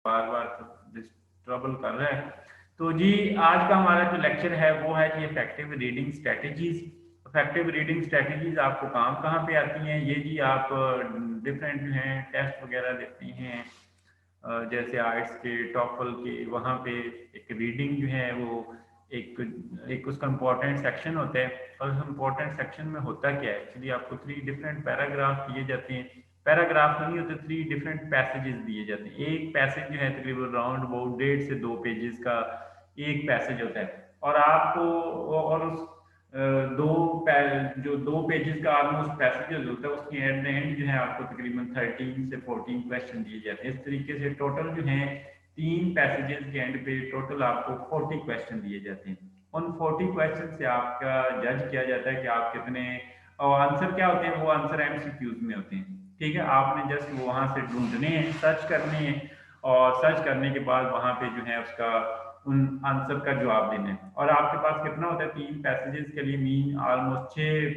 बार बार trouble कर रहा है। तो जी आज का हमारा जो लेक्चर है वो है जी effective reading strategies. Effective reading strategies आपको काम कहाँ पे आती हैं? ये जी आप डिफरेंट जो हैं टेस्ट वगैरह देते हैं, जैसे आर्ट्स के, टॉफल के, वहाँ पे एक रीडिंग जो है वो एक एक उसका इम्पोर्टेंट सेक्शन होता है। और उस इम्पोर्टेंट सेक्शन में होता क्या है, एक्चुअली आपको 3 डिफरेंट पैराग्राफ दिए जाते हैं। पैराग्राफ नहीं होते, 3 डिफरेंट पैसेजेस दिए जाते हैं। एक पैसेज जो है तकरीबन राउंड अबाउट 1.5 से 2 पेजेस का एक पैसेज होता है। और आपको और उस जो 2 पेजेस का ऑलमोस्ट पैसेज होता है उसकी एट द एंड जो है आपको तकरीबन 13 से 14 क्वेश्चन दिए जाते हैं। इस तरीके से टोटल जो है 3 पैसेजेस के एंड पे टोटल आपको 40 क्वेश्चन दिए जाते हैं। उन 40 क्वेश्चन से आपका जज किया जाता है कि आप कितने, और आंसर क्या होते हैं, वो आंसर एमसीक्यूज में होते हैं। ठीक है, आपने जस्ट वहां से ढूंढने हैं, सर्च करने हैं, और सर्च करने के बाद वहां पे जो है उसका उन आंसर का जवाब देना है। और आपके पास कितना होता है, 3 पैसेजेस के लिए मीन ऑलमोस्ट 6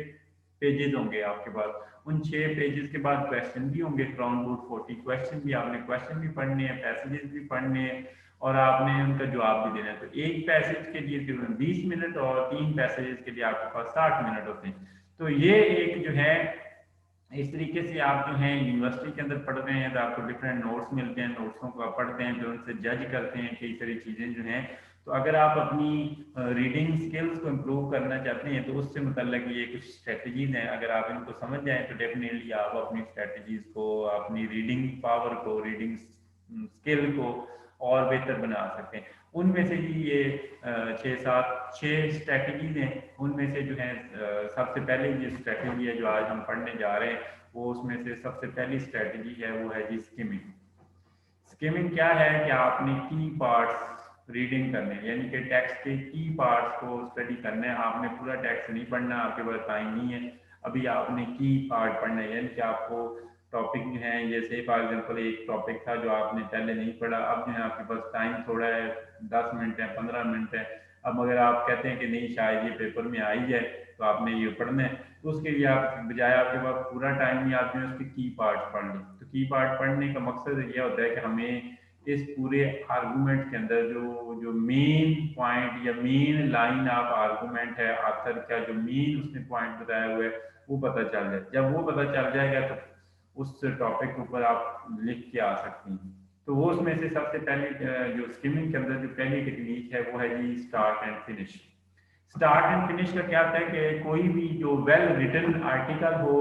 पेजेस होंगे आपके पास। उन 6 पेजेस के बाद क्वेश्चन भी होंगे, अराउंड अबाउट 40 क्वेश्चन भी, आपने क्वेश्चन भी पढ़ने हैं, पैसेजेस भी पढ़ने हैं, और आपने उनका जवाब भी देना है। तो एक पैसेज के लिए तकरीबन 20 मिनट और 3 पैसेजेस के लिए आपके पास 60 मिनट होते हैं। तो ये एक जो है इस तरीके से आप जो है यूनिवर्सिटी के अंदर पढ़ रहे हैं तो आपको डिफरेंट नोट्स मिलते हैं, नोट्सों को आप पढ़ते हैं, फिर उनसे जज करते हैं कई सारी चीज़ें जो हैं। तो अगर आप अपनी रीडिंग स्किल्स को इम्प्रूव करना चाहते हैं तो उससे मतलब ये कुछ स्ट्रेटजीज हैं, अगर आप इनको समझ जाएं तो डेफिनेटली आप अपनी स्ट्रेटजीज को, अपनी रीडिंग पावर को, रीडिंग स्किल को और बेहतर बना सकते हैं। उनमें से जी ये 6 स्ट्रैटेजीज हैं। उनमें से जो है सबसे पहले ये स्ट्रैटेजी है जो आज हम पढ़ने जा रहे हैं, वो उसमें से सबसे पहली स्ट्रैटेजी है वो है जी स्किमिंग। स्किमिंग क्या है कि आपने की पार्ट्स रीडिंग करने हैं, यानी कि टेक्स्ट के की पार्ट्स को स्टडी करना है। आपने पूरा टेक्स्ट नहीं पढ़ना, आपके पास टाइम नहीं है, अभी आपने की पार्ट पढ़ना है। यानी कि आपको टॉपिक जो है, जैसे फॉर एग्जांपल एक टॉपिक था जो आपने पहले नहीं पढ़ा, अब जो है आपके पास टाइम थोड़ा है, 10 मिनट है, 15 मिनट है। अब अगर आप कहते हैं कि नहीं शायद ये पेपर में आ ही जाए तो आपने ये पढ़ना है, तो उसके लिए आप बजाय आपके पास पूरा टाइम नहीं, आप जो है उसके की पार्ट पढ़ लें। तो की पार्ट पढ़ने का मकसद ये होता है कि हमें इस पूरे आर्गूमेंट के अंदर जो जो मेन पॉइंट या मेन लाइन ऑफ आर्गूमेंट है, आखिर क्या जो मेन उसने पॉइंट बताया हुआ है वो पता चल जाए। जब वो पता चल जाएगा तो उस टॉपिक के ऊपर आप लिख के आ सकती हैं। तो वो उसमें से सबसे पहले जो स्किमिंग के अंदर जो पहली टेक्निक है वो है जी start and finish. Start and finish का क्या होता है कि कोई भी जो वेल रिटन आर्टिकल हो,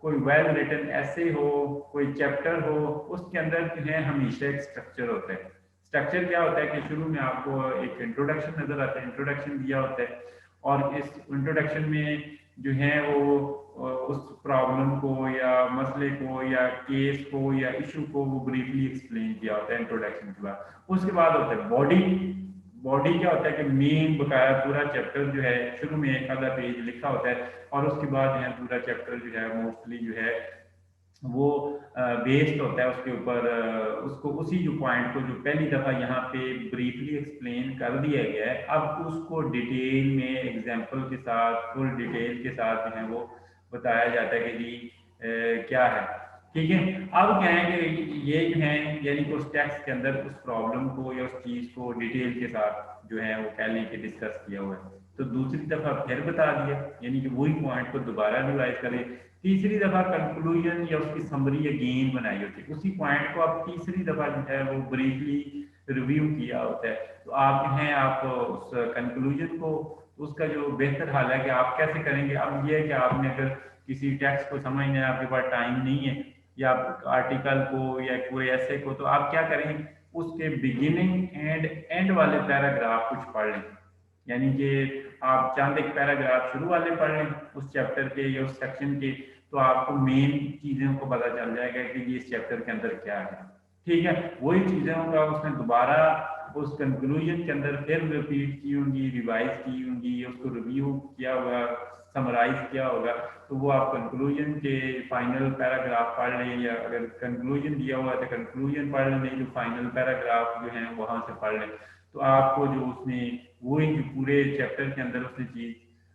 कोई वेल रिटन ऐसे हो, कोई चैप्टर हो, उसके अंदर जो है हमेशा एक स्ट्रक्चर होता है। स्ट्रक्चर क्या होता है कि शुरू में आपको एक इंट्रोडक्शन नजर आता है, इंट्रोडक्शन दिया होता है, और इस इंट्रोडक्शन में जो है वो उस प्रॉब्लम को या मसले को या केस को या इशू को वो ब्रीफली एक्सप्लेन किया होता है इंट्रोडक्शन के बाद। उसके बाद होता है बॉडी। बॉडी क्या होता है कि मेन बकाया पूरा चैप्टर जो है शुरू में एक आधा पेज लिखा होता है, और उसके बाद जो है पूरा चैप्टर जो है मोस्टली जो है वो बेस्ड होता है उसके ऊपर, उसको उसी जो पॉइंट को जो पहली दफ़ा यहाँ पे ब्रीफली एक्सप्लेन कर दिया गया है, अब उसको डिटेल में एग्जाम्पल के साथ, फुल डिटेल के साथ जो है वो बताया जाता है कि जी क्या है। ठीक है, अब क्या है कि ये जो है यानी कि उस टेक्स्ट के अंदर उस प्रॉब्लम को या उस चीज़ को डिटेल के साथ जो है वो पहले के डिस्कस किया हुआ है, तो दूसरी दफ़ा फिर बता दिया, यानी कि वही पॉइंट को दोबारा रिवाइज करें। तीसरी दफा कंक्लूजन या उसकी समरी अगेन बनाई होती है, उसी पॉइंट को आप तीसरी दफा जो है वो ब्रीफली रिव्यू किया होता है। तो आप जो है आप उस कंक्लूजन को, उसका जो बेहतर हाल है कि आप कैसे करेंगे। अब ये है कि आपने अगर किसी टेक्स्ट को समझना है, आपके पास टाइम नहीं है, या आर्टिकल को या पूरे ऐसे को, तो आप क्या करें, उसके बिगिनिंग एंड एंड वाले पैराग्राफ कुछ पढ़ लें। यानी कि आप चंद एक पैराग्राफ शुरू वाले पढ़ लें उस चैप्टर के या उस सेक्शन के, तो आपको मेन चीज़ों को पता चल जाएगा कि ये इस चैप्टर के अंदर क्या है। ठीक है, वही चीज़ें होंगे उसने दोबारा उस कंक्लूजन के अंदर फिर रिपीट की होंगी, रिवाइज की होंगी, उसको रिव्यू किया होगा, समराइज किया होगा। तो वो आप कंक्लूजन के फाइनल पैराग्राफ पढ़ लें, या अगर कंक्लूजन दिया हुआ है तो कंक्लूजन पढ़ लें, जो फाइनल पैराग्राफ जो हैं वहाँ से पढ़ लें। तो आपको जो उसने वही जो पूरे चैप्टर के अंदर उसने चीज़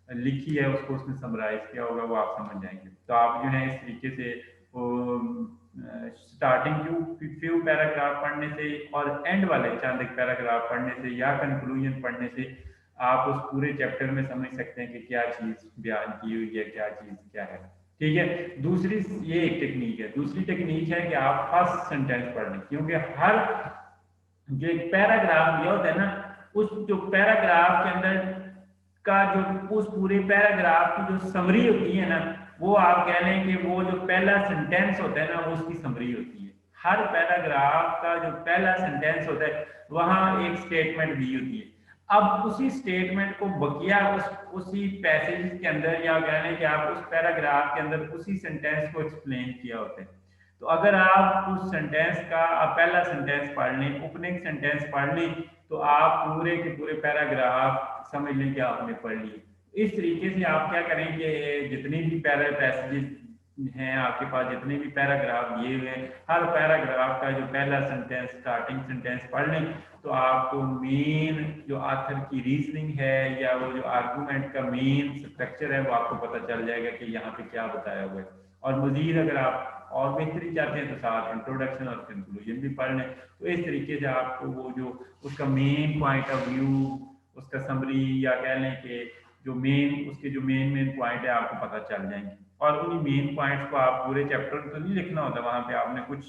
लिखी है उसको उसने समराइज किया होगा, वो आप समझ जाएंगे। तो आप जो है इस तरीके से स्टार्टिंग फ्यू पैराग्राफ पढ़ने से और एंड वाले चंद एक पैराग्राफ पढ़ने से या कंक्लूजन पढ़ने से आप उस पूरे चैप्टर में समझ सकते हैं कि क्या चीज बयान की हुई है, क्या चीज क्या है। ठीक है। दूसरी ये एक टेक्निक है। दूसरी टेक्निक है कि आप फर्स्ट सेंटेंस पढ़ लें, क्योंकि हर जो एक पैराग्राफ दिया होता है ना, उस जो पैराग्राफ के अंदर का जो उस पूरे पैराग्राफ की जो समरी होती है ना, वो आप कह लें कि वो जो पहला सेंटेंस होता है ना, वो उसकी समरी होती है। हर पैराग्राफ का जो पहला सेंटेंस होता है वहां एक स्टेटमेंट दी होती है। अब उसी स्टेटमेंट को बकिया उसी पैसेज के अंदर या कह लें कि आप उस पैराग्राफ के अंदर उसी सेंटेंस को एक्सप्लेन किया होता है। तो अगर आप उस सेंटेंस का पहला सेंटेंस पढ़ लें, ओपनिंग सेंटेंस पढ़ लें, तो आप पूरे के पूरे पैराग्राफ समझ लें कि आपने पढ़ लिए। इस तरीके से आप क्या करेंगे, जितनी भी पैसेजेस हैं आपके पास, जितने भी पैराग्राफ दिए हुए हैं, हर पैराग्राफ का जो पहला सेंटेंस स्टार्टिंग सेंटेंस पढ़ लें, तो आपको मेन जो आथर की रीजनिंग है या वो जो आर्गूमेंट का मेन स्ट्रक्चर है वो आपको पता चल जाएगा कि यहाँ पे क्या बताया हुआ है। और मजीद अगर आप और बेहतरी चाहते हैं तो साथ इंट्रोडक्शन और कंक्लूजन भी पढ़ लें। तो इस तरीके से आपको वो जो उसका मेन पॉइंट ऑफ व्यू, उसका समरी या कह लें कि जो उसके जो मेन पॉइंट है आपको पता चल जाएंगे। और उन्हीं मेन पॉइंट्स को आप पूरे चैप्टर में तो नहीं लिखना होता, वहाँ पे आपने कुछ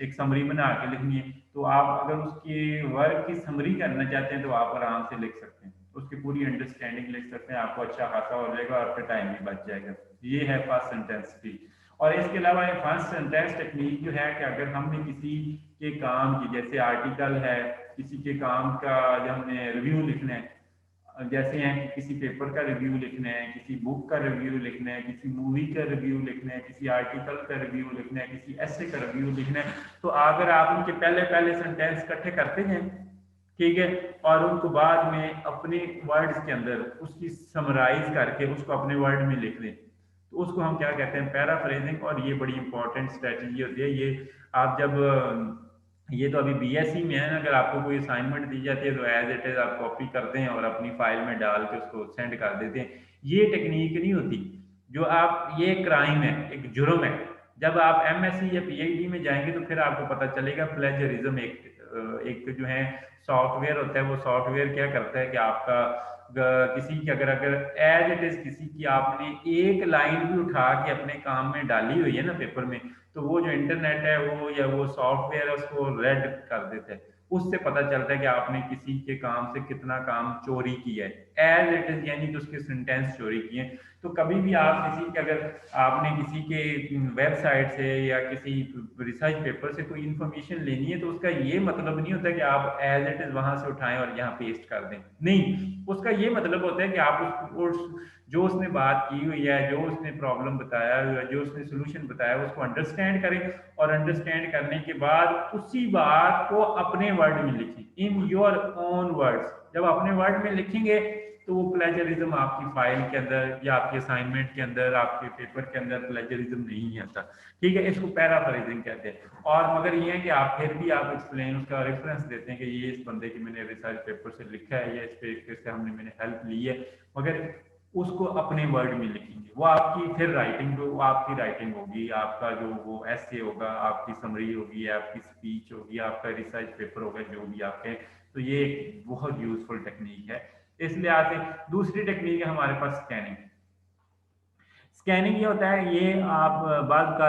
एक समरी बना के लिखनी है। तो आप अगर उसके वर्क की समरी करना चाहते हैं तो आप आराम से लिख सकते हैं, उसकी पूरी अंडरस्टैंडिंग लिख सकते हैं, आपको अच्छा खासा हो जाएगा और फिर टाइम भी बच जाएगा। ये है फर्स्ट सेंटेंस की। और इसके अलावा फर्स्ट सेंटेंस टेक्निक जो है कि अगर हमने किसी के काम की, जैसे आर्टिकल है, किसी के काम का जब हमने रिव्यू लिखना है, जैसे हैं कि किसी पेपर का रिव्यू लिखना है, किसी बुक का रिव्यू लिखना है, किसी मूवी का रिव्यू लिखना है, किसी आर्टिकल का रिव्यू लिखना है, किसी ऐसे का रिव्यू लिखना है, तो अगर आप उनके पहले पहले सेंटेंस इकट्ठे करते हैं, ठीक है, और उनको बाद में अपने वर्ड्स के अंदर उसकी समराइज करके उसको अपने वर्ड में लिख दें, तो उसको हम क्या कहते हैं, पैराफ्रेजिंग। और ये बड़ी इंपॉर्टेंट स्ट्रेटजी होती है। ये आप जब ये तो अभी बीएससी में है ना, अगर आपको कोई असाइनमेंट दी जाती है तो एज इट इज आप कॉपी करते हैं और अपनी फाइल में डाल के उसको सेंड कर देते हैं। ये टेक्निक नहीं होती जो आप, ये क्राइम है, एक जुर्म है। जब आप एमएससी या पीएचडी में जाएंगे तो फिर आपको पता चलेगा प्लेजरिज्म एक जो है सॉफ्टवेयर होता है। वो सॉफ्टवेयर क्या करता है कि आपका किसी की अगर अगर एज इट इज किसी की आपने एक लाइन भी उठा के अपने काम में डाली हुई है ना पेपर में, तो वो जो इंटरनेट है वो या वो सॉफ्टवेयर है उसको रेड कर देता है। उससे पता चलता है कि आपने किसी के काम से कितना काम चोरी किया है एज इट इज, यानी कि उसके सेंटेंस चोरी किए। तो कभी भी आप किसी के, अगर आपने किसी के वेबसाइट से या किसी रिसर्च पेपर से कोई इंफॉर्मेशन लेनी है, तो उसका ये मतलब नहीं होता कि आप एज इट इज वहां से उठाएं और यहाँ पेस्ट कर दें। नहीं, उसका ये मतलब होता है कि आप जो उसने बात की हुई है, जो उसने प्रॉब्लम बताया हुआ है, जो उसने सोल्यूशन बताया उसको अंडरस्टैंड करें, और अंडरस्टैंड करने के बाद उसी बात को अपने वर्ड में लिखें, इन योर ओन वर्ड्स। जब अपने वर्ड में लिखेंगे तो वो प्लेजरिज्म आपकी फाइल के अंदर या आपके असाइनमेंट के अंदर, आपके पेपर के अंदर प्लेजरिज्म नहीं आता। ठीक है, इसको पैराफ्रेजिंग कहते हैं। और मगर ये है कि आप फिर भी आप एक्सप्लेन, उसका रेफरेंस देते हैं कि ये इस बंदे की मैंने रिसर्च पेपर से लिखा है, या इस पेपर से मैंने हेल्प ली है, मगर उसको अपने वर्ड में लिखेंगे। वो आपकी फिर राइटिंग, वो आपकी राइटिंग होगी, आपका जो वो ऐसे होगा, आपकी समरी होगी, आपकी स्पीच होगी, आपका रिसर्च पेपर होगा, जो भी आपके। तो ये एक बहुत यूजफुल टेक्निक है। इसलिए आते दूसरी टेक्निक है हमारे पास स्कैनिंग। स्कैनिंग ये होता है, ये आप बाज़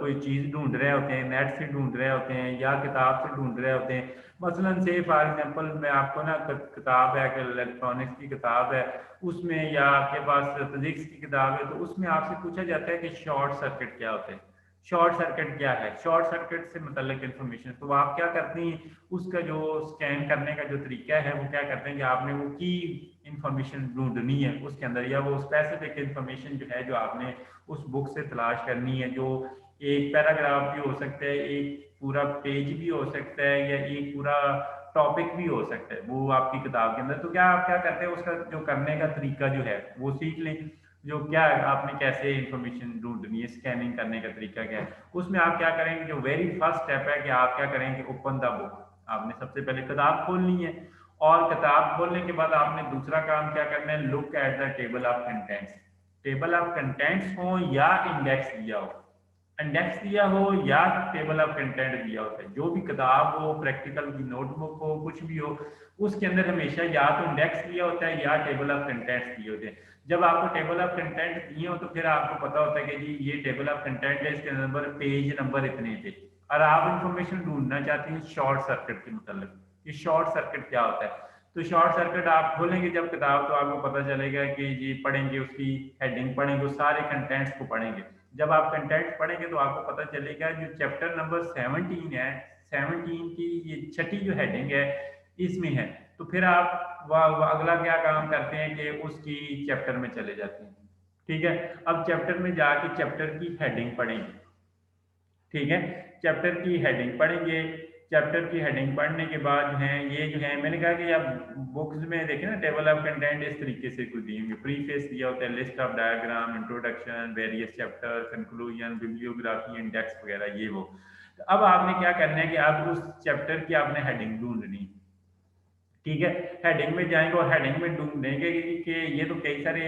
कोई चीज़ ढूंढ रहे होते हैं, नेट से ढूंढ रहे होते हैं या किताब से ढूंढ रहे होते हैं। मसलन से फॉर एग्जांपल मैं आपको ना किताब है, इलेक्ट्रॉनिक्स की किताब है, उसमें या आपके पास फिजिक्स की किताब है, तो उसमें आपसे पूछा जाता है कि शॉर्ट सर्किट क्या होता है। शॉर्ट सर्किट क्या है, शॉर्ट सर्किट से मतलब इन्फॉर्मेशन। तो आप क्या करती हैं, उसका जो स्कैन करने का जो तरीका है वो क्या करते हैं कि आपने वो की इंफॉर्मेशन ढूंढनी है उसके अंदर, या वो स्पेसिफिक इंफॉर्मेशन जो है जो आपने उस बुक से तलाश करनी है, जो एक पैराग्राफ भी हो सकता है, एक पूरा पेज भी हो सकता है, या एक पूरा टॉपिक भी हो सकता है वो आपकी किताब के अंदर। तो क्या आप क्या करते हैं, उसका जो करने का तरीका जो है वो सीख लें। जो क्या है, आपने कैसे इंफॉर्मेशन ढूंढनी है, स्कैनिंग करने का तरीका क्या है। उसमें आप क्या करेंगे, जो वेरी फर्स्ट स्टेप है कि आप क्या करेंगे, ओपन द बुक। आपने सबसे पहले किताब खोलनी है, और किताब खोलने के बाद आपने दूसरा काम क्या करना है, look at the table of contents. Table of contents हो या इंडेक्स दिया हो, इंडेक्स दिया हो या टेबल ऑफ कंटेंट दिया होता है। जो भी किताब हो, प्रैक्टिकल की नोटबुक हो, कुछ भी हो, उसके अंदर हमेशा या तो इंडेक्स दिया होता है या टेबल ऑफ कंटेंट्स दिए होते हैं। जब आपको टेबल ऑफ कंटेंट दिए हो तो फिर आपको पता होता है कि जी ये टेबल ऑफ कंटेंट है, इसके नंबर पेज नंबर इतने थे, और आप इंफॉर्मेशन ढूंढना चाहते हैं शॉर्ट सर्किट के मतलब कि शॉर्ट सर्किट क्या होता है। तो शॉर्ट सर्किट आप खोलेंगे जब किताब तो आपको पता चलेगा कि जी पढ़ेंगे, उसकी हेडिंग पढ़ेंगे, उस सारे कंटेंट्स को पढ़ेंगे। जब आप कंटेंट पढ़ेंगे तो आपको पता चलेगा जो चैप्टर नंबर 17 है, 17 की ये छठी जो हेडिंग है इसमें है। तो फिर आप अगला क्या काम करते हैं कि उसकी चैप्टर में चले जाते हैं। ठीक है, अब चैप्टर में जाके चैप्टर की हेडिंग पढ़ेंगे। ठीक है, चैप्टर की हेडिंग पढ़ेंगे। चैप्टर की हेडिंग पढ़ने के बाद जो है ये जो है मैंने कहा कि आप बुक्स में देखें ना टेबल ऑफ कंटेंट इस तरीके से कुछ दी होंगी। प्रीफेस दिया होता है, list of diagram, introduction, various chapter, conclusion, bibliography, index वगैरह ये वो। तो अब आपने क्या करना है कि आप उस चैप्टर की आपने हेडिंग ढूंढनी। ठीक है, हेडिंग में जाएंगे और हेडिंग में ढूंढेंगे कि ये तो कई सारे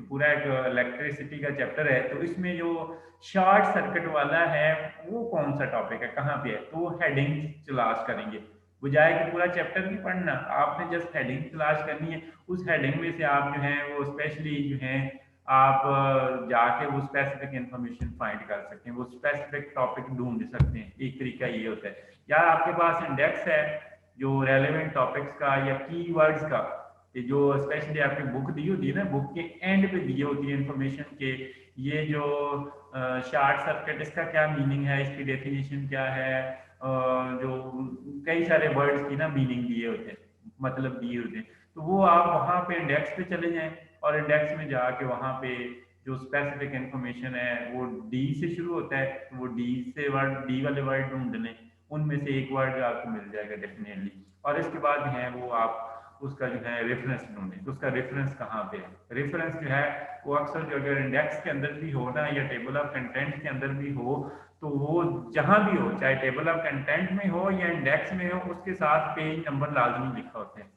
पूरा एक इलेक्ट्रिसिटी का चैप्टर है, तो इसमें जो शॉर्ट सर्किट वाला है वो कौन सा टॉपिक है, कहाँ पे है, तो वो हेडिंग तलाश करेंगे। बजाय कि पूरा चैप्टर नहीं पढ़ना, आपने जस्ट हेडिंग तलाश करनी है। उस हेडिंग में से आप जो है वो स्पेशली जो है आप जाके वो स्पेसिफिक इंफॉर्मेशन फाइंड कर सकते हैं, वो स्पेसिफिक टॉपिक ढूंढ सकते हैं। एक तरीका ये होता है। या आपके पास इंडेक्स है जो रेलेवेंट टॉपिक्स का या कीवर्ड्स का, ये जो स्पेशली आपकी बुक दी होती है ना, बुक के एंड पे दी होती है इंफॉर्मेशन के ये जो शॉर्ट सर्किट इसका क्या मीनिंग है, इसकी डेफिनेशन क्या है, जो कई सारे वर्ड्स की ना मीनिंग दिए होते हैं, मतलब दिए होते हैं। तो वो आप वहाँ पे इंडेक्स पे चले जाएं और इंडेक्स में जाके वहाँ पे जो स्पेसिफिक इंफॉर्मेशन है वो डी से शुरू होता है, तो वो डी से वर्ड, डी वाले वर्ड ढूंढ लें, उनमें से एक वर्ड आपको मिल जाएगा डेफिनेटली। और इसके बाद जो है वो आप उसका जो है रेफरेंस ढूंढें, तो उसका रेफरेंस कहाँ पे है। रेफरेंस जो है वो अक्सर जो अगर इंडेक्स के अंदर भी हो ना या टेबल ऑफ कंटेंट के अंदर भी हो, तो वो जहां भी हो, चाहे टेबल ऑफ कंटेंट में हो या इंडेक्स में हो, उसके साथ पेज नंबर लाजमी लिखा होता है।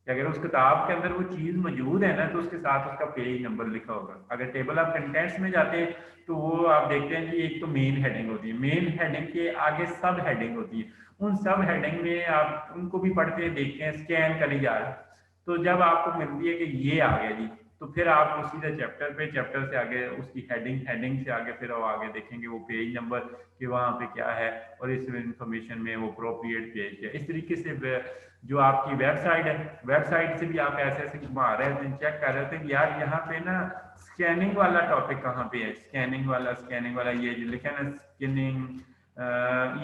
कि अगर उस किताब के अंदर वो चीज मौजूद है ना तो उसके साथ उसका पेज नंबर लिखा होगा। अगर टेबल ऑफ कंटेंट्स में जाते हैं तो वो आप देखते हैं कि एक तो मेन हेडिंग होती है, मेन हेडिंग के आगे सब हेडिंग होती है, उन सब हेडिंग में आप उनको भी पढ़ते हैं, देखते हैं, स्कैन करी जा रहा है। तो जब आपको मिलती है कि ये आ गया जी, तो फिर आप वो सीधा चैप्टर पे, चैप्टर से आगे उसकी हेडिंग, हेडिंग से आगे फिर वो आगे देखेंगे वो पेज नंबर कि वहाँ पे क्या है और इस इंफॉर्मेशन में वो अप्रोप्रिएट पेज है। इस तरीके से जो आपकी वेबसाइट है, वेबसाइट से भी आप ऐसे ऐसे घुमा रहे होते हैं, चेक कर रहे होते हैं यार यहाँ पे ना स्कैनिंग वाला टॉपिक कहाँ पे है, स्कैनिंग वाला, स्कैनिंग वाला ये जो लिखा है ना स्कैनिंग,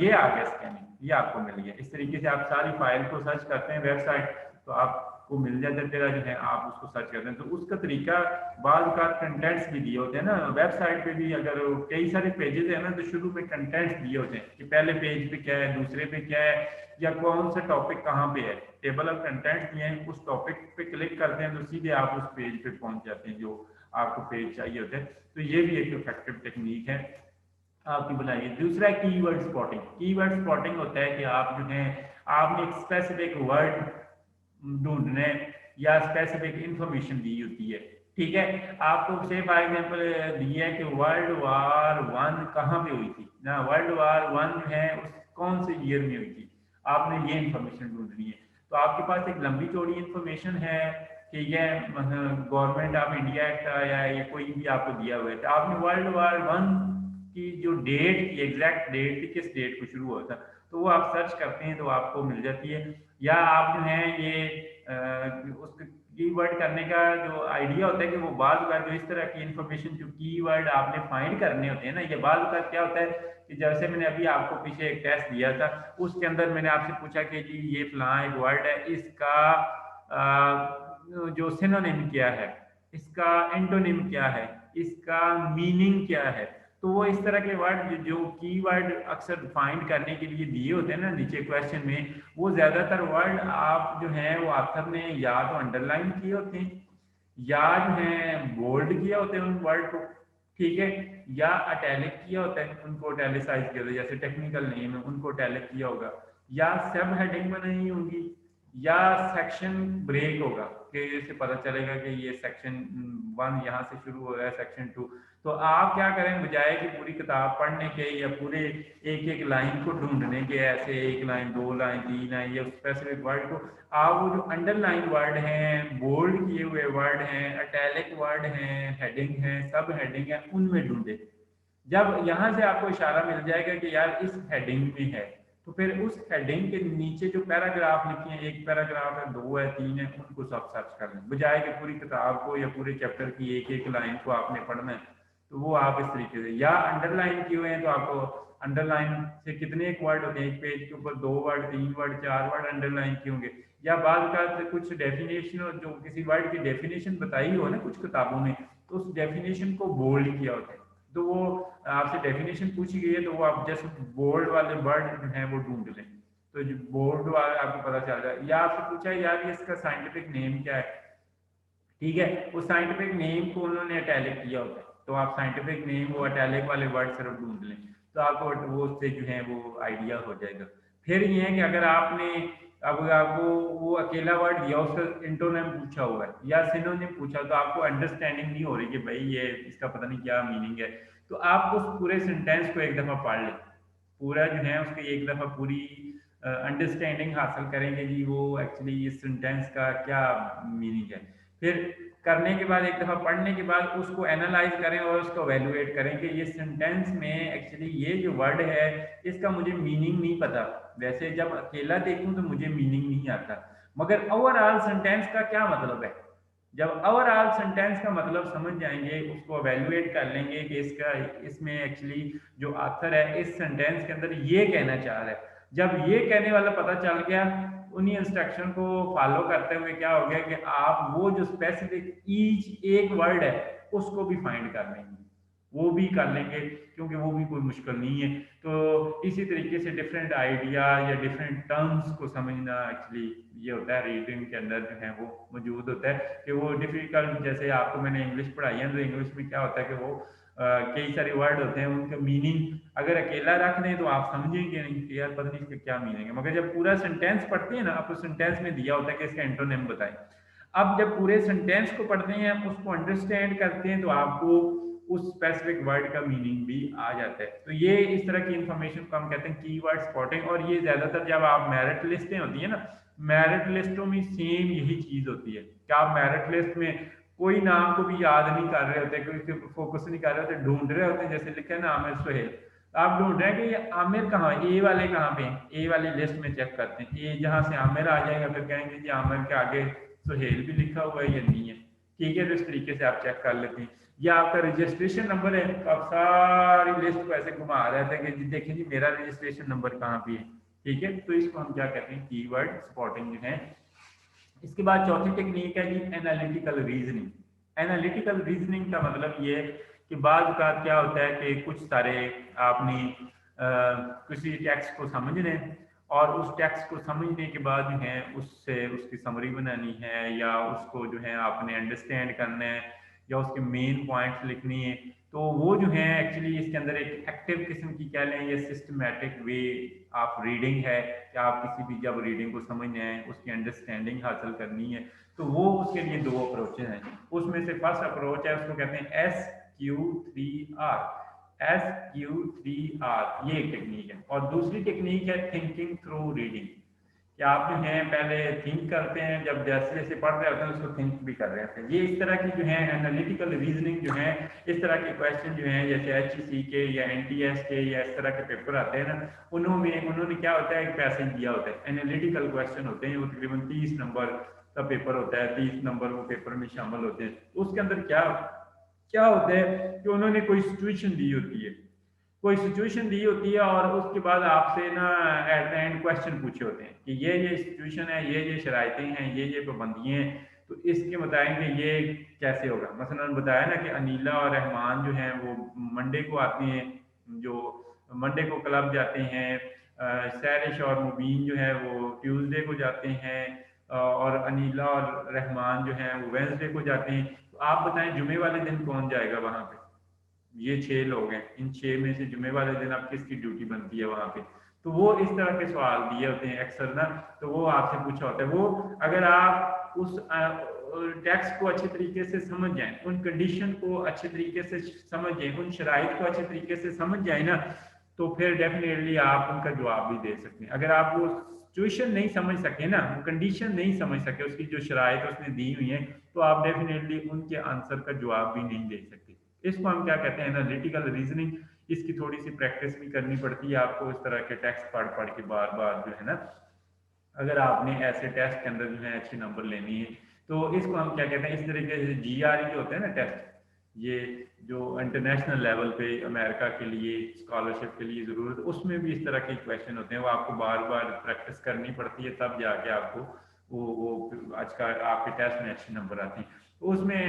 ये आ गया स्कैनिंग, ये आपको मिल गया। इस तरीके से आप सारी फाइल को सर्च करते हैं वेबसाइट, तो आपको मिल जाता है, तेरा जो है आप उसको सर्च करते हैं। तो उसका तरीका, बाद का कंटेंट्स भी दिए होते हैं ना वेबसाइट पे भी, अगर कई सारे पेजेस है ना तो शुरू में कंटेंट्स दिए होते हैं कि पहले पेज पे क्या है, दूसरे पे क्या है, या कौन सा टॉपिक कहाँ पे है। टेबल ऑफ कंटेंट्स दिए हैं, उस टॉपिक पे क्लिक करते हैं तो सीधे आप उस पेज पे पहुंच जाते हैं जो आपको पेज चाहिए होते हैं। तो ये भी एक इफेक्टिव टेक्निक है आपकी बनाइए। दूसरा कीवर्ड स्पॉटिंग। कीवर्ड स्पॉटिंग होता है कि आप जो है आपने एक स्पेसिफिक वर्ड ढूंढने या स्पेसिफिक इंफॉर्मेशन दी होती है। ठीक है, आपको से फॉर एग्जांपल दिया है कि वर्ल्ड वार वन कहाँ पे हुई थी ना, वर्ल्ड वार वन है उस कौन से ईयर में हुई थी, आपने ये इंफॉर्मेशन ढूंढनी है। तो आपके पास एक लंबी चौड़ी इंफॉर्मेशन है, ठीक है, गवर्नमेंट ऑफ इंडिया का या ये कोई भी आपको दिया हुआ है, तो आपने वर्ल्ड वार वन की जो डेट की एग्जैक्ट डेट थी, किस डेट को शुरू हुआ था, तो वो आप सर्च करते हैं तो आपको मिल जाती है। या आप जो है ये उस कीवर्ड करने का जो आइडिया होता है कि वो बाद का जो इस तरह की इंफॉर्मेशन जो कीवर्ड आपने फाइंड करने होते हैं ना, ये बाद का क्या होता है कि जैसे मैंने अभी आपको पीछे एक टेस्ट दिया था, उसके अंदर मैंने आपसे पूछा कि जी ये फलां एक वर्ड है, इसका जो सिनोनिम क्या है, इसका एंटोनिम क्या है, इसका मीनिंग क्या है। तो वो इस तरह के वर्ड जो कीवर्ड अक्सर फाइंड करने के लिए दिए होते हैं ना नीचे क्वेश्चन में, वो ज्यादातर वर्ड आप जो है वो आखिर में या तो अंडरलाइन किए होते हैं या जो है बोल्ड किया होते हैं उन वर्ड को, ठीक है, या अटैलिक किया होता है, उनको अटैलिसाइज किया होता है, जैसे टेक्निकल नेम है उनको अटैलिक किया होगा, या सब हेडिंग बनाई होंगी, या सेक्शन ब्रेक होगा कि इससे पता चलेगा कि ये सेक्शन 1 यहाँ से शुरू हो रहा है, सेक्शन 2। तो आप क्या करें, बजाय कि पूरी किताब पढ़ने के या पूरे एक एक लाइन को ढूंढने के, ऐसे एक लाइन, दो लाइन, तीन लाइन या स्पेसिफिक वर्ड को, आप वो जो अंडरलाइन वर्ड हैं, बोल्ड किए हुए वर्ड हैं, अटैलिक वर्ड हैं, हेडिंग है, सब हेडिंग है, उनमें ढूंढे। जब यहाँ से आपको इशारा मिल जाएगा कि यार इस हेडिंग में है, तो फिर उस हेडिंग के नीचे जो पैराग्राफ लिखे हैं, एक पैराग्राफ है, दो है, तीन है, उनको सब सर्च कर लें, बजाय कि पूरी किताब को या पूरे चैप्टर की एक एक लाइन को आपने पढ़ना है। तो वो आप इस तरीके से, या अंडरलाइन किए हुए हैं तो आपको अंडरलाइन से कितने एक वर्ड होते हैं, एक पेज के ऊपर 2 वर्ड, 3 वर्ड, 4 वर्ड अंडरलाइन किए होंगे। या बाद का कुछ डेफिनेशन, जो किसी वर्ड की डेफिनेशन बताई हो ना कुछ किताबों में, तो उस डेफिनेशन को बोल्ड किया होता है। तो वो आपसे डेफिनेशन पूछी गई है, तो वो आप जस्ट बोल्ड वाले वर्ड जो हैं वो ढूंढ लें, तो जो बोल्ड वाला आपको पता चल जाए। या आपसे पूछा है यार ये इसका साइंटिफिक नेम क्या है, ठीक है, उस साइंटिफिक नेम को उन्होंने अटैलिक किया होता है, तो आप साइंटिफिक नेम वो अटैलिक वाले वर्ड सिर्फ ढूंढ लें, तो आपको वो उससे जो है वो आइडिया हो जाएगा। फिर ये है कि अगर आपने, अब आपको वो अकेला वर्ड दिया, उसका इंटोनिम पूछा हुआ है या सिनोनिम पूछा, तो आपको अंडरस्टैंडिंग नहीं हो रही कि भाई ये इसका पता नहीं क्या मीनिंग है, तो आप उस पूरे सेंटेंस को एक दफ़ा पढ़ लें, पूरा जो है उसकी एक दफ़ा पूरी अंडरस्टैंडिंग हासिल करेंगे जी वो एक्चुअली इस सेंटेंस का क्या मीनिंग है। फिर करने के बाद, एक दफ़ा पढ़ने के बाद उसको एनालाइज करें और उसको वैल्यूएट करें कि ये सेंटेंस में एक्चुअली ये जो वर्ड है इसका मुझे मीनिंग नहीं पता। वैसे जब अकेला देखूं तो मुझे मीनिंग नहीं आता, मगर ओवरऑल सेंटेंस का क्या मतलब है, जब ओवरऑल सेंटेंस का मतलब समझ जाएंगे, उसको वैल्यूएट कर लेंगे कि इसका, इसमें एक्चुअली जो आथर है इस सेंटेंस के अंदर ये कहना चाह रहा है, जब ये कहने वाला पता चल गया, उन्हीं इंस्ट्रक्शन को फॉलो करते हुए क्या हो गया कि आप वो जो स्पेसिफिक ईच एक वर्ड है उसको भी फाइंड कर लेंगे, वो भी कर लेंगे, क्योंकि वो भी कोई मुश्किल नहीं है। तो इसी तरीके से डिफरेंट आइडिया या डिफरेंट टर्म्स को समझना एक्चुअली ये होता है, रीडिंग के अंदर जो है वो मौजूद होता है कि वो डिफिकल्ट, जैसे आपको मैंने इंग्लिश पढ़ाई है, तो इंग्लिश में क्या होता है कि वो कई सारे वर्ड होते हैं, उनका मीनिंग अगर अकेला रख दें तो आप समझेंगे नहीं कि यार पता नहीं इसका क्या मीनिंग है, मगर जब पूरा सेंटेंस पढ़ते हैं ना, आपको सेंटेंस में दिया होता है कि इसका एंटोनिम बताएं, अब जब पूरे सेंटेंस को पढ़ते हैं, उसको अंडरस्टैंड करते हैं, तो आपको उस स्पेसिफिक वर्ड का मीनिंग भी आ जाता है। तो ये इस तरह की इंफॉर्मेशन को हम कहते हैं कीवर्ड स्पॉटिंग, और ये ज्यादातर जब आप मेरिट लिस्टें होती है ना, मेरिट लिस्टों में सेम यही चीज होती है कि आप मेरिट लिस्ट में कोई नाम को भी याद नहीं कर रहे होते, कोई फोकस नहीं कर रहे होते, ढूंढ रहे होते हैं, जैसे लिखे है ना आमिर सुहेल, आप ढूंढ रहे हैं कि ये आमिर कहाँ है, ए वाले कहाँ पे हैं, ए वाली लिस्ट में चेक करते हैं, ए जहाँ से आमिर आ जाएगा फिर कहेंगे जी आमिर के आगे सुहेल भी लिखा हुआ है या नहीं है, ठीक है, तो इस तरीके से आप चेक कर लेते हैं। या आपका रजिस्ट्रेशन नंबर है, तो आप सारी लिस्ट को ऐसे घुमा रहे थे कि जी देखिए जी मेरा रजिस्ट्रेशन नंबर कहाँ पे है, ठीक है, तो इसको हम क्या कहते हैं, कीवर्ड स्पॉटिंग जो है। इसके बाद चौथी टेक्निक है जी एनालिटिकल रीजनिंग। एनालिटिकल रीजनिंग का मतलब ये है कि बाद का क्या होता है कि कुछ सारे आपने किसी टेक्स्ट को समझ लें, और उस टेक्स्ट को समझने के बाद जो है उससे उसकी समरी बनानी है, या उसको जो है आपने अंडरस्टैंड करना है, या उसके मेन पॉइंट्स लिखनी है, तो वो जो है एक्चुअली इसके अंदर एक एक्टिव किस्म की कह लें या सिस्टमैटिक वे ऑफ रीडिंग है कि आप किसी भी जब रीडिंग को समझना है, उसकी अंडरस्टैंडिंग हासिल करनी है, तो वो उसके लिए दो अप्रोचेज हैं। उसमें से फर्स्ट अप्रोच है, उसको कहते हैं SQ3R। SQ3R ये एक टेक्निक है, और दूसरी टेक्निक है थिंकिंग थ्रू रीडिंग, कि आप जो है पहले थिंक करते हैं, जब जैसे जैसे पढ़ रहे होते हैं उसको थिंक भी कर रहे होते हैं। ये इस तरह की जो है एनालिटिकल रीजनिंग जो है, इस तरह के क्वेश्चन जो हैं जैसे HEC के या NTS के या इस तरह के पेपर आते हैं ना, उन्होंने क्या होता है, एक पैसेज दिया होता है, एनालिटिकल क्वेश्चन होते हैं, वो तकरीबन 30 नंबर का पेपर होता है, 30 नंबर वो पेपर में शामिल होते हैं। उसके अंदर क्या क्या होता है कि उन्होंने कोई सिचुएशन दी होती है, कोई सिचुएशन दी होती है, और उसके बाद आपसे ना एट द एंड क्वेश्चन पूछे होते हैं कि ये सिचुएशन है, ये शराइतें हैं, ये पाबंदियाँ हैं, तो इसके मुताबिक ये कैसे होगा। मसलन बताया ना कि अनीला और रहमान जो हैं वो मंडे को आते हैं, जो मंडे को क्लब जाते हैं, सैरिश और मुबीन जो है वो ट्यूसडे को जाते हैं, और अनीला और रहमान जो हैं वो वेंसडे को जाते हैं। तो आप बताएं जुमे वाले दिन कौन जाएगा वहां पे, ये 6 लोग हैं, इन 6 में से जुमे वाले दिन आप किसकी ड्यूटी बनती है वहां पे। तो वो इस तरह के सवाल दिए होते हैं अक्सर ना, तो वो आपसे पूछा होता है। वो अगर आप उस टेक्स्ट को अच्छे तरीके से समझ जाएं, उन कंडीशन को अच्छे तरीके से समझ जाएं, उन शराइत को अच्छे तरीके से समझ जाए ना, तो फिर डेफिनेटली आप उनका जवाब भी दे सकते हैं। अगर आप वो सिचुएशन नहीं समझ सके ना, वो कंडीशन नहीं समझ सके, उसकी जो शराइत उसने दी हुई है, तो आप डेफिनेटली उनके आंसर का जवाब भी नहीं दे सकते। इसको हम क्या कहते हैं, एनालिटिकल रीजनिंग। इसकी थोड़ी सी प्रैक्टिस भी करनी पड़ती है आपको, इस तरह के टेक्स्ट पढ़ पढ़ के बार बार जो है ना, अगर आपने ऐसे टेस्ट के अंदर जो है अच्छे नंबर लेनी है। तो इसको हम क्या कहते हैं, इस तरीके से GRE जो होते हैं ना टेस्ट, ये जो इंटरनेशनल लेवल पे अमेरिका के लिए स्कॉलरशिप के लिए ज़रूरत, उसमें भी इस तरह के क्वेश्चन होते हैं। वो आपको बार बार प्रैक्टिस करनी पड़ती है, तब जाके आपको वो आज का आपके टेस्ट में अच्छे नंबर आते हैं। तो उसमें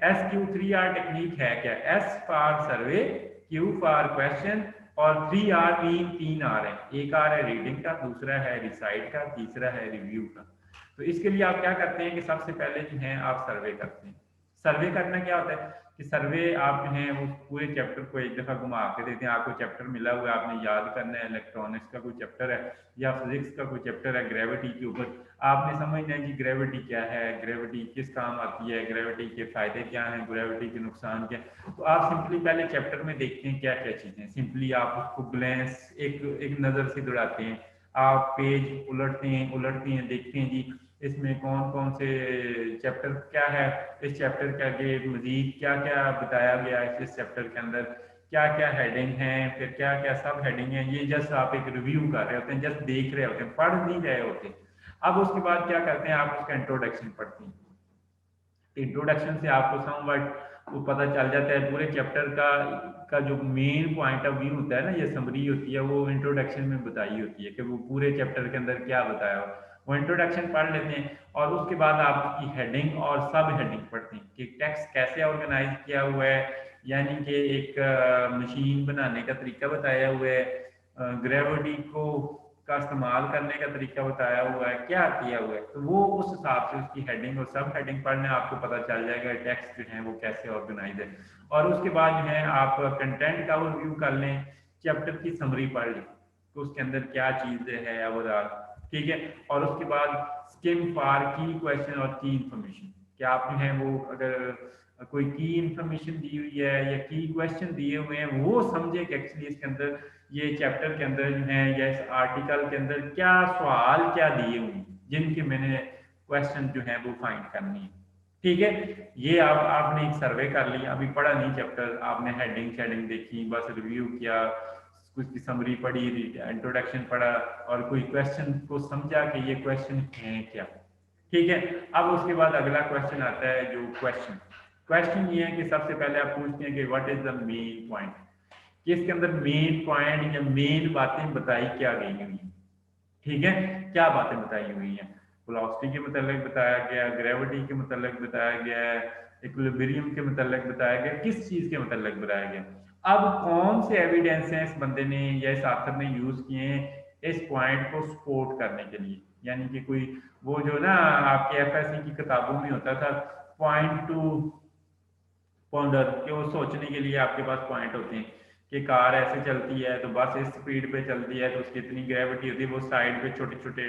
SQ3R टेक्निक है क्या, S for survey, Q for question, और 3R मीन 3R है। एक R है रीडिंग का, दूसरा है रिसाइट का, तीसरा है रिव्यू का। तो इसके लिए आप क्या करते हैं कि सबसे पहले जो है आप सर्वे करते हैं। सर्वे करना क्या होता है कि सर्वे आप जो है उस पूरे चैप्टर को एक दफा घुमा के देते हैं। आपको चैप्टर मिला हुआ है, आपने याद करना है, इलेक्ट्रॉनिक्स का कोई चैप्टर है या फिजिक्स का कोई चैप्टर है ग्रेविटी के ऊपर, आपने समझना है कि ग्रेविटी क्या है, ग्रेविटी किस काम आती है, ग्रेविटी के फायदे क्या हैं, ग्रेविटी के नुकसान क्या। तो आप सिंपली पहले चैप्टर में देखते हैं क्या क्या चीजें, सिंपली आप उसको ग्लैंस एक नजर से दौड़ाते हैं, आप पेज उलटते हैं, देखते हैं जी इसमें कौन कौन से चैप्टर क्या है, इस चैप्टर के आगे मजीद क्या क्या बताया गया है, इस चैप्टर के अंदर क्या क्या हेडिंग है, फिर क्या क्या सब हेडिंग है। ये जस्ट आप एक रिव्यू कर रहे होते हैं, जस्ट देख रहे होते हैं, पढ़ नहीं रहे होते। अब उसके बाद क्या करते हैं, आप उसका इंट्रोडक्शन पढ़ते हैं। इंट्रोडक्शन से आपको समवट वो पता चल जाता है पूरे चैप्टर का जो मेन पॉइंट ऑफ व्यू होता है ना, ये समरी होती है, वो इंट्रोडक्शन में बताई होती है कि वो पूरे चैप्टर के अंदर क्या बताया हो। वो इंट्रोडक्शन पढ़ लेते हैं और उसके बाद आप उसकी हेडिंग और सब हेडिंग पढ़ते हैं कि टेक्स्ट कैसे ऑर्गेनाइज किया हुआ है, यानी कि एक मशीन बनाने का तरीका बताया हुआ है, ग्रेविटी को का इस्तेमाल करने का तरीका बताया हुआ है, क्या किया हुआ है। तो वो उस हिसाब से उसकी हेडिंग और सब हेडिंग पढ़ने आपको पता चल जाएगा टेक्स्ट जो है वो कैसे ऑर्गेनाइज है। और उसके बाद जो है आप कंटेंट का ओवरव्यू कर लें, चैप्टर की समरी पढ़ लें तो उसके अंदर क्या चीज़ें है ओवरऑल, ठीक है। और उसके बाद स्किम फॉर की क्वेश्चन और की इंफॉर्मेशन, क्या आप जो है वो अगर कोई की इंफॉर्मेशन दी हुई है या की क्वेश्चन दिए हुए हैं, वो समझे कि एक्चुअली इसके अंदर ये चैप्टर के अंदर जो है या इस आर्टिकल के अंदर क्या सवाल क्या दिए हुए हैं, जिनके मैंने क्वेश्चन जो है वो फाइंड करनी है, ठीक है। ये आपने एक सर्वे कर लिया, अभी पढ़ा नहीं चैप्टर, आपने हेडिंग शेडिंग देखी, बस रिव्यू किया, कुछ की समरी पढ़ी, इंट्रोडक्शन पढ़ा और कोई क्वेश्चन को समझा कि ये क्वेश्चन है क्या, ठीक है। अब उसके बाद अगला क्वेश्चन आता है जो क्वेश्चन ये है कि सबसे पहले आप पूछते हैं कि what is the main point, कि इसके अंदर मेन पॉइंट या मेन बातें बताई क्या गई हुई हैं, ठीक है। क्या बातें बताई हुई हैं, वेलोसिटी के मतलब बताया गया, ग्रेविटी के मतलब बताया गया, इक्विलिब्रियम के मतलब बताया गया, किस चीज के मतलब बताया गया। अब कौन से एविडेंस हैं इस बंदे ने या इस आथर ने यूज किए हैं इस पॉइंट को सपोर्ट करने के लिए, यानी कि कोई वो जो ना आपके FSC की किताबों में होता था पॉइंट टू पॉन्डर, कि वो सोचने के लिए आपके पास पॉइंट होते हैं कि कार ऐसे चलती है तो बस इस स्पीड पे चलती है तो उसकी इतनी ग्रेविटी होती है, वो साइड पे छोटे छोटे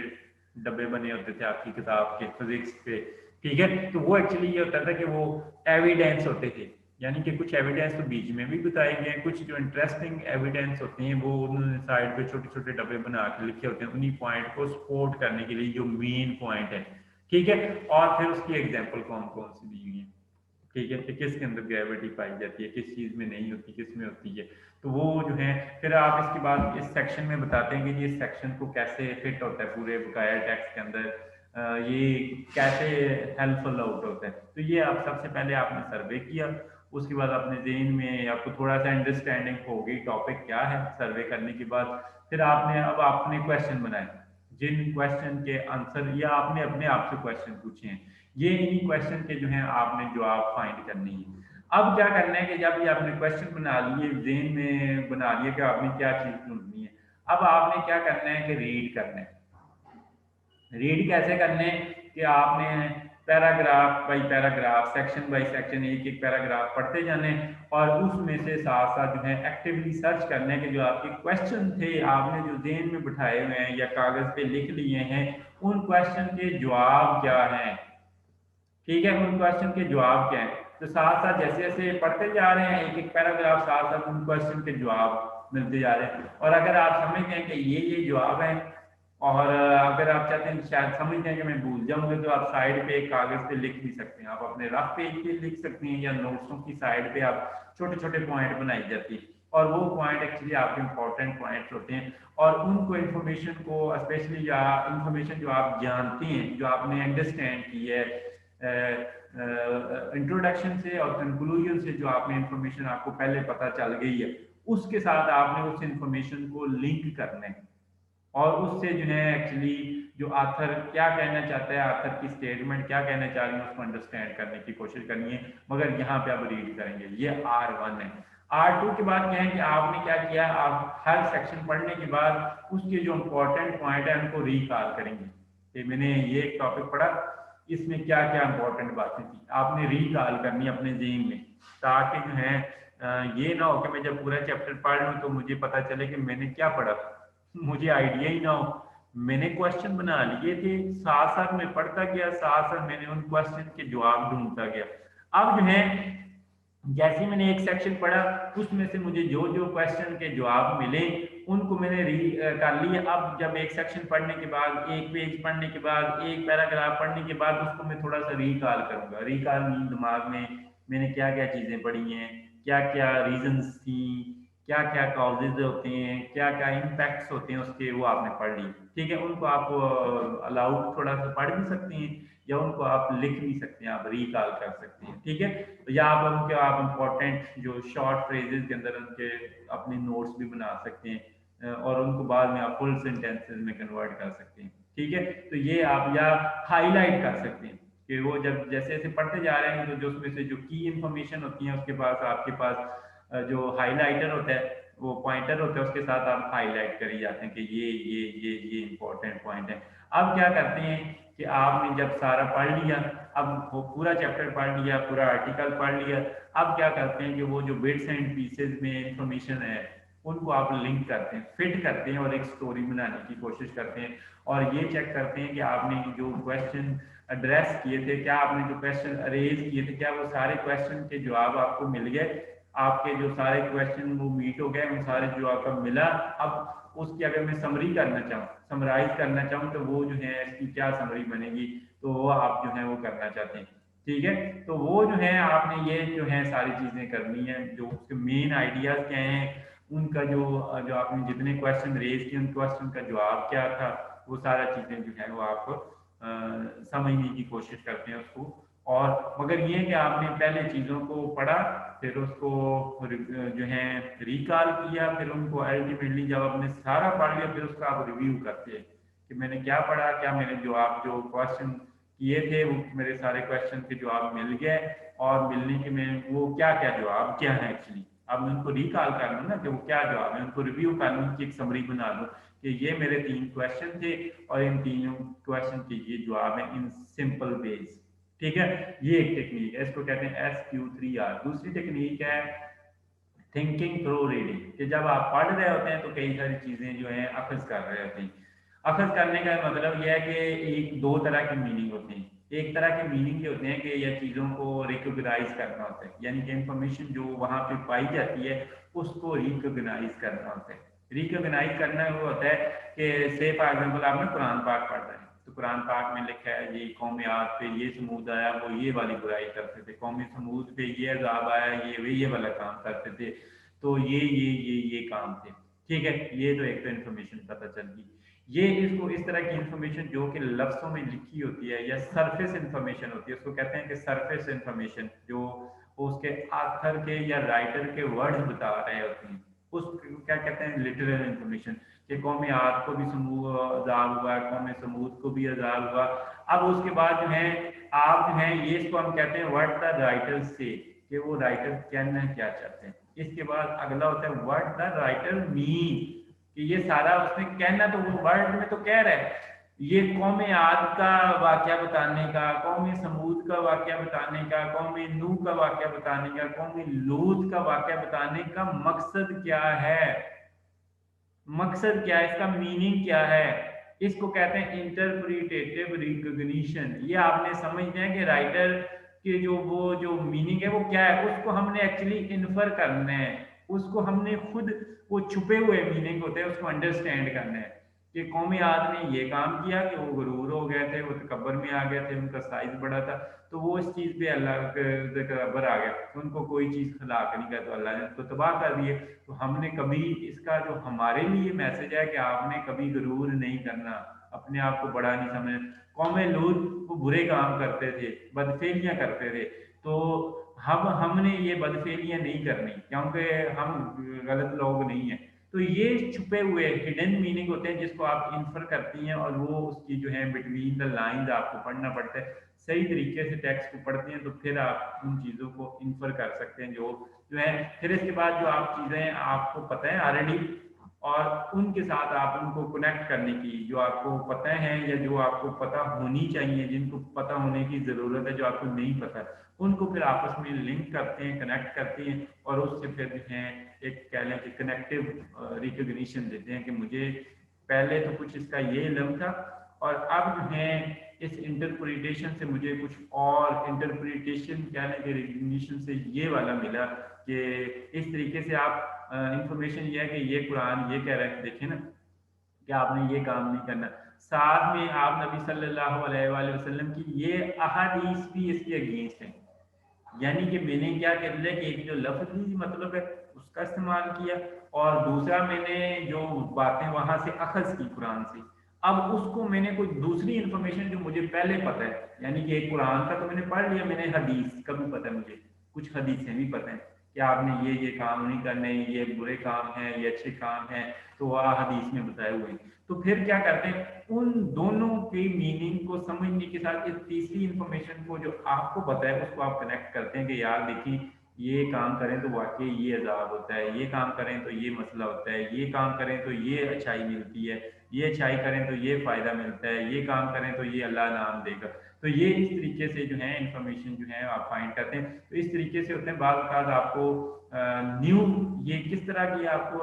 डब्बे बने होते थे आपकी किताब के फिजिक्स पे, ठीक है। तो वो एक्चुअली ये होता था कि वो एविडेंस होते थे, यानी कि कुछ एविडेंस तो बीच में भी बताए गए, कुछ जो इंटरेस्टिंग एविडेंस होते हैं वो उन्होंने साइड पे छोटे छोटे डब्बे बना के लिखे होते हैं, उन्हीं पॉइंट को सपोर्ट करने के लिए जो मेन पॉइंट है, ठीक है। और फिर उसकी एग्जाम्पल कौन कौन सी दी हुई है, ठीक है, कि किसके अंदर ग्रेविटी पाई जाती है, किस चीज में नहीं होती, किस में होती है। तो वो जो है फिर आप इसके बाद इस सेक्शन में बताते हैं कि ये सेक्शन को कैसे फिट होता है पूरे बकाया टेक्स्ट के अंदर, ये कैसे हेल्पफुल आउट होता है। तो ये आप सबसे पहले आपने सर्वे किया, उसके बाद अपने जेहन में आपको थोड़ा सा अंडरस्टैंडिंग होगी टॉपिक क्या है। सर्वे करने के बाद फिर आपने क्वेश्चन बनाए, जिन क्वेश्चन के आंसर या आपने अपने आप से क्वेश्चन पूछे हैं, ये इन्हीं क्वेश्चन के जो है आपने जवाब फाइंड करनी है। अब क्या करना है कि जब ये आपने क्वेश्चन बना लिए, जेन में बना लिए कि आपने क्या चीज ढूंढनी है, अब आपने क्या करना है कि रीड करना है। रीड कैसे करने कि आपने paragraph by paragraph, section by section, एक एक पैराग्राफ पढ़ते जाने और उसमें से साथ साथ जो है एक्टिवली सर्च करने के जो आपके क्वेश्चन थे, आपने जो जेहन में बिठाए हुए हैं या कागज पे लिख लिए हैं, उन क्वेश्चन के जवाब क्या हैं, ठीक है, उन क्वेश्चन के जवाब क्या हैं। तो साथ साथ जैसे जैसे पढ़ते जा रहे हैं एक एक पैराग्राफ, साथ साथ उन क्वेश्चन के जवाब मिलते जा रहे हैं। और अगर आप समझते हैं कि ये जवाब है और अगर आप चाहते हैं शायद समझते हैं कि मैं भूल जाऊंगा, तो आप साइड पे एक कागज पे लिख भी सकते हैं, आप अपने रफ पेज पे लिख सकते हैं या नोट्सों की साइड पे आप छोटे छोटे पॉइंट बनाई जाती है और वो पॉइंट एक्चुअली आपके इंपॉर्टेंट पॉइंट्स होते हैं और उनको इन्फॉर्मेशन को स्पेशली या इंफॉर्मेशन जो आप जानते हैं, जो आपने अंडरस्टैंड की है इंट्रोडक्शन से और कंक्लूजन से, जो आपने इंफॉर्मेशन आपको पहले पता चल गई है, उसके साथ आपने उस इंफॉर्मेशन को लिंक करना है और उससे जो है एक्चुअली जो आथर क्या कहना चाहता है, आथर की स्टेटमेंट क्या कहना चाह रही है, उसको अंडरस्टैंड करने की कोशिश करनी है। मगर यहाँ पे आप रीड करेंगे, ये R1 है। R2 के बाद क्या है कि आपने क्या किया, आप हर सेक्शन पढ़ने के बाद उसके जो इम्पोर्टेंट पॉइंट है उनको रिकॉल करेंगे कि मैंने ये एक टॉपिक पढ़ा, इसमें क्या क्या इंपॉर्टेंट बातें थी, आपने रिकॉल करनी अपने जेहन में, ताकि जो है ये ना हो कि मैं जब पूरा चैप्टर पढ़ लूँ तो मुझे पता चले कि मैंने क्या पढ़ा, मुझे आइडिया ही ना हो। मैंने क्वेश्चन बना लिए थे, साथ साथ मैं पढ़ता गया, साथ साथ मैंने उन क्वेश्चन के जवाब ढूंढता गया। अब जो है जैसे मैंने एक सेक्शन पढ़ा, उसमें से मुझे जो जो क्वेश्चन के जवाब मिले उनको मैंने कर लिए। अब जब एक सेक्शन पढ़ने के बाद, एक पेज पढ़ने के बाद, एक पैराग्राफ पढ़ने के बाद उसको मैं थोड़ा सा रिकॉल करूंगा। रिकॉल मीन दिमाग में मैंने क्या क्या चीजें पढ़ी हैं, क्या क्या रीजंस थी, क्या क्या कॉजेज होते हैं, क्या क्या इम्पैक्ट्स होते हैं उसके, वो आपने पढ़ ली, ठीक है। उनको आप अलाउड थोड़ा सा पढ़ भी सकते हैं या उनको आप लिख भी सकते हैं, आप रिकॉल कर सकते हैं, ठीक है। तो या आप उनके आप इम्पोर्टेंट जो शॉर्ट फ्रेजेस के अंदर उनके अपने नोट्स भी बना सकते हैं और उनको बाद में आप फुल सेंटेंसेस में कन्वर्ट कर सकते हैं, ठीक है। तो ये आप या हाईलाइट कर सकते हैं कि वो जब जैसे जैसे पढ़ते जा रहे हैं तो जो उसमें से जो की इंफॉर्मेशन होती है उसके पास, आपके पास जो हाईलाइटर होता है, वो पॉइंटर होता है, उसके साथ आप हाईलाइट करी जाते हैं कि ये इंपॉर्टेंट पॉइंट है। अब क्या करते हैं कि आपने जब सारा पढ़ लिया, अब वो पूरा चैप्टर पढ़ लिया, पूरा आर्टिकल पढ़ लिया, अब क्या करते हैं कि वो जो बिट्स एंड पीसेस में इंफॉर्मेशन है उनको आप लिंक करते हैं, फिट करते हैं और एक स्टोरी बनाने की कोशिश करते हैं और ये चेक करते हैं कि आपने जो क्वेश्चन एड्रेस किए थे, क्या आपने जो क्वेश्चन अरेज किए थे, क्या वो सारे क्वेश्चन के जवाब आपको मिल गए, आपके जो सारे क्वेश्चन वो मीट हो गए, उन सारे जो आपका मिला। अब उसकी अगर मैं समरी करना चाहूँ, समराइज करना चाहूँ, तो वो जो है इसकी क्या समरी बनेगी, तो वो आप जो है वो करना चाहते हैं, ठीक है। तो वो जो है आपने ये जो है सारी चीजें करनी है, जो उसके मेन आइडियाज क्या हैं, उनका जो जो आपने जितने क्वेश्चन रेज किए उन क्वेश्चन का जवाब क्या था, वो सारा चीजें जो है वो आप समझने की कोशिश करते हैं उसको। और मगर ये कि आपने पहले चीज़ों को पढ़ा, फिर उसको जो है रिकॉल किया, फिर उनको अल्टीमेटली जब आपने सारा पढ़ लिया फिर उसका आप रिव्यू करते हैं कि मैंने क्या पढ़ा, क्या मैंने जवाब जो क्वेश्चन किए थे वो मेरे सारे क्वेश्चन के जवाब मिल गए, और मिलने के में वो क्या क्या जवाब क्या है एक्चुअली। अब मैं उनको रिकॉल कर लूँ ना कि वो क्या जवाब है, उनको रिव्यू कर लूँ, उनकी एक समरी बना लूँ कि ये मेरे 3 क्वेश्चन थे और इन तीनों क्वेश्चन के ये जवाब हैं इन सिंपल वेज, ठीक है। ये एक टेक्निक है, इसको कहते हैं SQ3R। दूसरी टेक्निक है थिंकिंग थ्रू रीडिंग, कि जब आप पढ़ रहे होते हैं तो कई सारी चीजें जो है अखज कर रहे होते हैं। अखज करने का मतलब यह है कि एक दो तरह की मीनिंग होते हैं। एक तरह के मीनिंग ये होते हैं कि यह चीज़ों को रिकॉग्नाइज करना होता है, यानी कि इंफॉर्मेशन जो वहाँ पे पाई जाती है उसको रिकॉग्नाइज करना होता है। रिकॉग्नाइज करना वो होता है कि से फॉर एग्जाम्पल आपने कुरान पाक पढ़ रहे हैं, तो कुरान पाक में लिखा है ये कौम आद पे ये समूद आया, वो ये वाली बुराई करते थे, कौम समूद पे ये अजाब आया, ये वाला काम करते थे, तो ये काम थे, ठीक है। ये तो एक तो इन्फॉर्मेशन पता चल गई। ये इसको इस तरह की इंफॉर्मेशन जो कि लफ्जों में लिखी होती है या सरफेस इंफॉर्मेशन होती है, उसको कहते हैं कि सरफेस इंफॉर्मेशन, जो उसके आथर के या राइटर के वर्ड्स बता रहे होते हैं, उसको क्या कहते हैं, लिटरल इंफॉर्मेशन, कि कौम आद को भी अजाब हुआ, कौम समूद को भी अजाब हुआ। अब उसके बाद जो है आप जो है ये इसको हम कहते हैं व्हाट द राइटर से, कि वो राइटर कहना क्या चाहते हैं। इसके बाद अगला होता है व्हाट द राइटर मीन, कि ये सारा उसने कहना तो वो वर्ड में तो कह रहा है, ये कौम आद का वाकया बताने का, कौम समूद का वाकया बताने का, कौम नूह का वाकया बताने का, कौम लूत का वाकया बताने का मकसद क्या है? मकसद क्या है, इसका मीनिंग क्या है? इसको कहते हैं इंटरप्रिटेटिव रिकॉग्निशन। ये आपने समझना है कि राइटर के जो वो जो मीनिंग है वो क्या है, उसको हमने एक्चुअली इन्फर करना है, उसको हमने खुद, वो छुपे हुए मीनिंग होते हैं उसको अंडरस्टैंड करना है कि कौमी आद ने ये काम किया कि वो गुरूर हो गए थे, वो तकबर में आ गए थे, उनका साइज बड़ा था, तो वो इस चीज़ पे अल्लाह के तकबर आ गया, उनको कोई चीज़ खिलाक नहीं कर, तो अल्लाह ने उसको तबाह कर दिए। तो हमने कभी इसका जो हमारे लिए मैसेज है कि आपने कभी गुरूर नहीं करना, अपने आप को बड़ा नहीं समझना। कौम लूत वो बुरे काम करते थे, बदफेलियां करते थे, तो हमने ये बदफेलियां नहीं करनी क्योंकि हम गलत लोग नहीं हैं। तो ये छुपे हुए हिडन मीनिंग होते हैं जिसको आप इन्फर करती हैं, और वो उसकी जो है बिटवीन द लाइंस आपको पढ़ना पड़ता है। सही तरीके से टेक्स्ट को पढ़ती हैं तो फिर आप उन चीज़ों को इन्फर कर सकते हैं जो है। फिर इसके बाद जो आप चीज़ें आपको पता है ऑलरेडी, और उनके साथ आप उनको कनेक्ट करने की, जो आपको पता है या जो आपको पता होनी चाहिए, जिनको पता होने की ज़रूरत है, जो आपको नहीं पता, उनको फिर आपस में लिंक करते हैं, कनेक्ट करते हैं, और उससे फिर जो है एक कह लें कि कनेक्टिव रिकग्निशन देते हैं कि मुझे पहले तो कुछ इसका ये इल्म था, और अब जो है इस इंटरप्रिटेशन से मुझे कुछ और इंटरप्रिटेशन कह लें कि रिकग्निशन से ये वाला मिला कि इस तरीके से आप इंफॉर्मेशन ये है कि ये कुरान ये कह रहा है, देखें ना कि आपने ये काम नहीं करना। साथ में आप नबी सल्लल्लाहु अलैहि वसल्लम की ये अहादीस भी इसके अगेंस्ट है, यानी कि मैंने क्या कर लिया कि एक जो लफ्जी मतलब है उसका इस्तेमाल किया, और दूसरा मैंने जो बातें वहां से अखज की कुरान से, अब उसको मैंने कोई दूसरी इंफॉर्मेशन जो मुझे पहले पता है, यानी कि एक कुरान का तो मैंने पढ़ लिया, मैंने हदीस का भी पता है, मुझे कुछ हदीसें भी पता है कि आपने ये काम नहीं करने, ये बुरे काम है, ये अच्छे काम है, तो वह हदीस में बताए हुए हैं। तो फिर क्या करते हैं, उन दोनों के मीनिंग को समझने के साथ इस तीसरी इंफॉर्मेशन को जो आपको पता है उसको आप कनेक्ट करते हैं कि यार देखिए ये काम करें तो वाकई ये अजाब होता है, ये काम करें तो ये मसला होता है, ये काम करें तो ये अच्छाई मिलती है, ये अच्छाई करें तो ये फायदा मिलता है, ये काम करें तो ये अल्लाह नाम देगा। तो ये इस तरीके से जो है इंफॉर्मेशन जो है आप फाइंड करते हैं। तो इस तरीके से होते हैं बाद आपको न्यू, ये किस तरह की आपको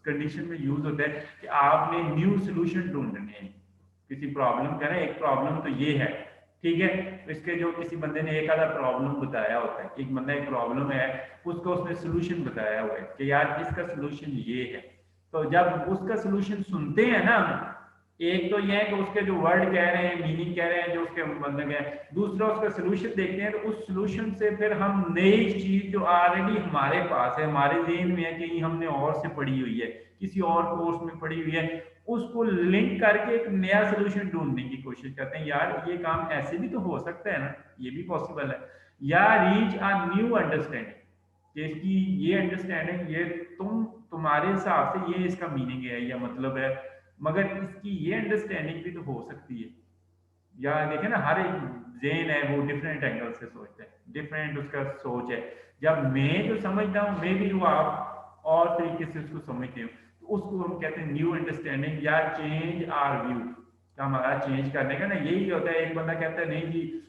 कंडीशन में यूज होता है कि आपने न्यू सोल्यूशन ढूंढने हैं किसी प्रॉब्लम का ना। एक प्रॉब्लम तो ये है, ठीक है, तो इसके जो किसी बंदे ने एक आधा प्रॉब्लम बताया होता है, एक बंदा एक प्रॉब्लम है उसको उसने सोल्यूशन बताया हुआ है कि यार इसका सोल्यूशन ये है। तो जब उसका सोल्यूशन सुनते हैं ना, एक तो ये है कि उसके जो वर्ड कह रहे हैं, मीनिंग कह रहे हैं जो उसके मतलब है, दूसरा उसका सोल्यूशन देखते हैं, तो उस सोल्यूशन से फिर हम नई चीज जो ऑलरेडी हमारे पास है, हमारे ज़हन में है कि हमने और से पढ़ी हुई है, किसी और कोर्स में पढ़ी हुई है, उसको लिंक करके एक नया सोल्यूशन ढूंढने की कोशिश करते हैं। यार ये काम ऐसे भी तो हो सकता है ना, ये भी पॉसिबल है, या रीच अ न्यू अंडरस्टैंडिंग कि इसकी ये अंडरस्टैंडिंग, ये तुम्हारे हिसाब से ये इसका मीनिंग है या मतलब है, मगर इसकी ये अंडरस्टैंडिंग भी तो हो सकती है। या देखें ना, हर एक जेन है वो डिफरेंट एंगल से सोचता है, डिफरेंट उसका सोच है। जब मैं जो समझता हूँ मे भी वो आप और तरीके से उसको समझते हो, तो उसको हम कहते हैं न्यू अंडरस्टैंडिंग या चेंज आर व्यू। हमारा चेंज करने का ना यही होता है। एक बंदा कहता है नहीं जी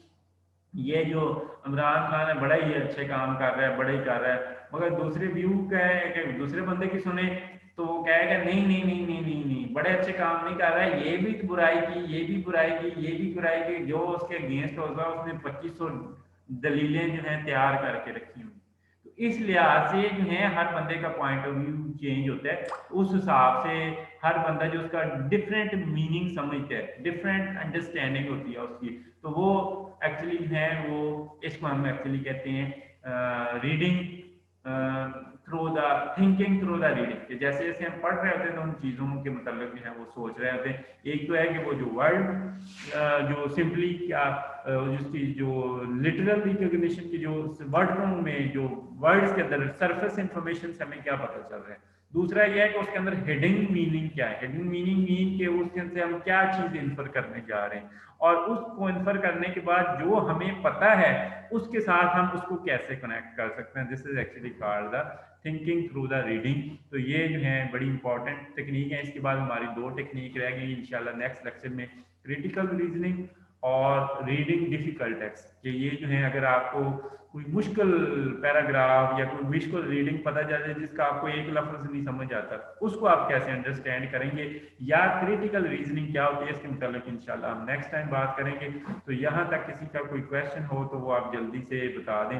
ये जो इमरान खान है बड़ा ही अच्छे काम कर रहा है, बड़ा ही कर रहा है, मगर दूसरे व्यू का है कि दूसरे बंदे की सुने तो वो कहेगा नहीं नहीं नहीं नहीं नहीं नहीं, बड़े अच्छे काम नहीं कर रहा है, ये भी बुराई की, ये भी बुराई की, ये भी बुराई की, जो उसके अगेंस्ट होगा उसने 2500 दलीलें जो है तैयार करके रखी हुई। तो इस लिहाज से जो है हर बंदे का पॉइंट ऑफ व्यू चेंज होता है, उस हिसाब से हर बंदा जो उसका डिफरेंट मीनिंग समझता है, डिफरेंट अंडरस्टैंडिंग होती है उसकी, तो वो एक्चुअली जो है वो इसको हम एक्चुअली कहते हैं reading through the thinking through the reading. जैसे जैसे हम पढ़ रहे होते हैं तो उन चीज़ों के मतलब जो है वो सोच रहे होते हैं। एक तो है कि वो जो वर्ड जो सिंपली क्या जिसकी जो लिटरल रिकॉग्निशन की जो वर्ड में जो वर्ड्स के अंदर सरफेस इंफॉर्मेशन से हमें क्या पता चल रहा है, दूसरा यह है कि उसके अंदर हेडिंग मीनिंग क्या है। हेडिंग मीनिंग मीन के उसके से हम क्या चीज इन्फर करने जा रहे हैं, और उसको इन्फर करने के बाद जो हमें पता है उसके साथ हम उसको कैसे कनेक्ट कर सकते हैं। This is actually called the thinking through the reading. तो ये जो है बड़ी इंपॉर्टेंट टेक्निक है। इसके बाद हमारी दो टेक्निक रह गई इंशाल्लाह नेक्स्ट लेक्चर में, क्रिटिकल रीजनिंग और रीडिंग डिफिकल्ट टेक्स्ट। कि ये जो है अगर आपको कोई मुश्किल पैराग्राफ या कोई मुश्किल रीडिंग पता चल जाए जिसका आपको एक लफ्ज नहीं समझ आता, उसको आप कैसे अंडरस्टैंड करेंगे, या क्रिटिकल रीजनिंग क्या होती है, इसके मुताबिक इंशाल्लाह हम नेक्स्ट टाइम बात करेंगे। तो यहाँ तक किसी का कोई क्वेश्चन हो तो वो आप जल्दी से बता दें।